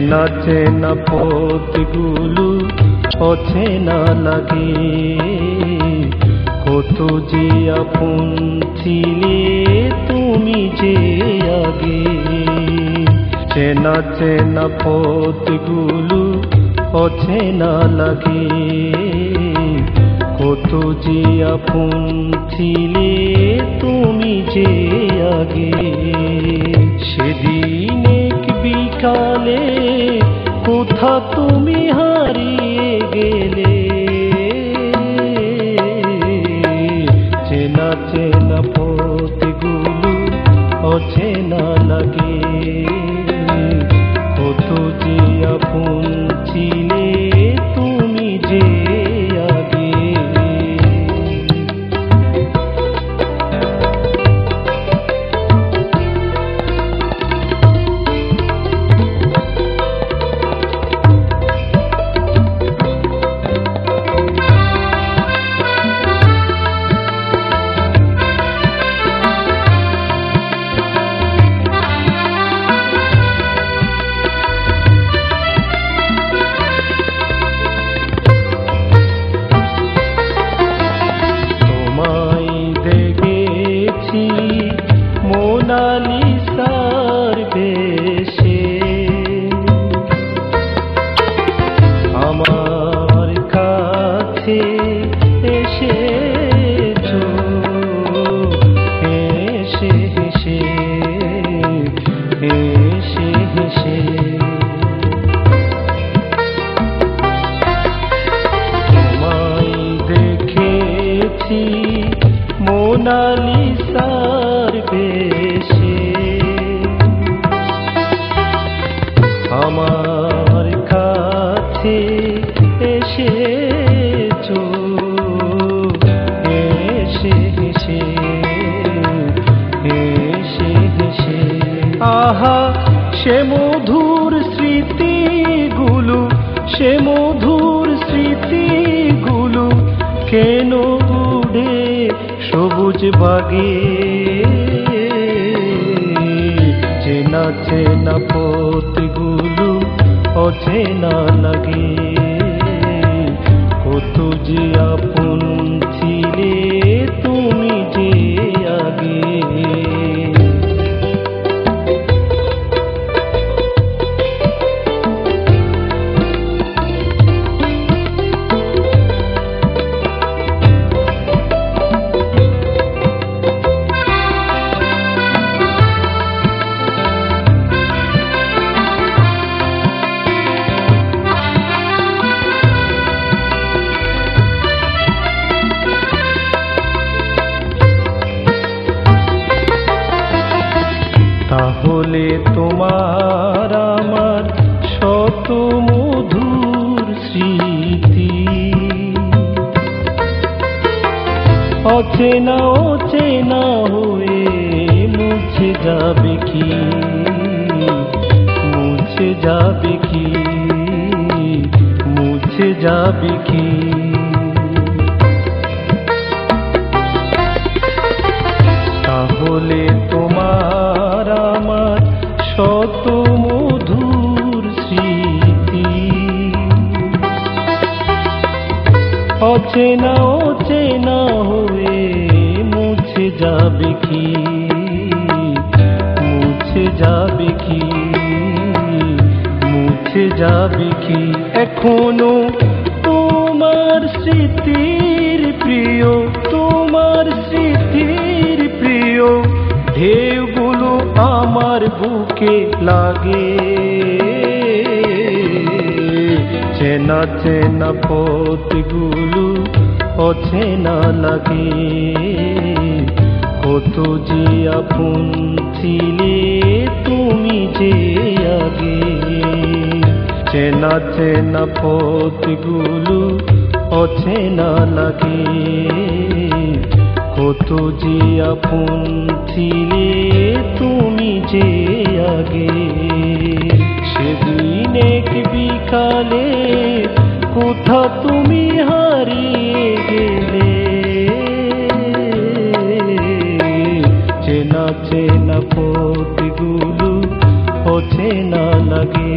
চেনা চেনা পথগুলো অচেনা লাগে, কত যে আপন ছিলে তুমি যে আগে। চেনা চেনা পথগুলো অচেনা লাগে, কত যে আপন ছিলে তুমি যে আগে। সেদিন এক বিকালে কোথা তুমি হারিয়ে গেলে, চেনা চেনা পথগুলো অচেনা লাগে, কত যে আপন ছিলে তুমি যে আগে। মোনালিসার বেশে আমার কাছে এসেছো, হেসে হেসে হেসে হেসে। তোমায় দেখেছি মোনালিসার বেশে, আমার কাছে এসেছো, হেসে হেসে হেসে হেসে। আহা সে মধুর স্মৃতিগুলো, সে মধুর স্মৃতিগুলো কেন উড়ে সবুজ বাগে। চেনা চেনা পথগুলো অচেনা লাগে, কত যে আপন ছিলে তুমি যে আগে। তাহলে তোমার আমার শত মধুর স্মৃতি অচেনা অচেনা হয়ে মুছে যাবে কি, মুছে যাবে কি, মুছে যাবে কি। তাহলে তোমার আমার শত মধুর স্মৃতি অচেনা অচেনা হয়ে মুছে যাবে কি, মুছে যাবে কি, মুছে যাবে কি। এখনো তোমার স্মৃতির প্রিয়, তোমার স্মৃতির প্রিয় ঢেউগুলো আমার বুকে লাগে। চেনা চেনা পথগুলো অচেনা লাগে, কত যে আপন ছিলে তুমি যে আগে। চেনা চেনা পথগুলো অচেনা লাগে, কত যে আপন ছিলে তুমি যে আগে। সেদিন এক বিকালে কোথা তুমি হারিয়ে গেলে, চেনা চেনা পথগুলো অচেনা লাগে।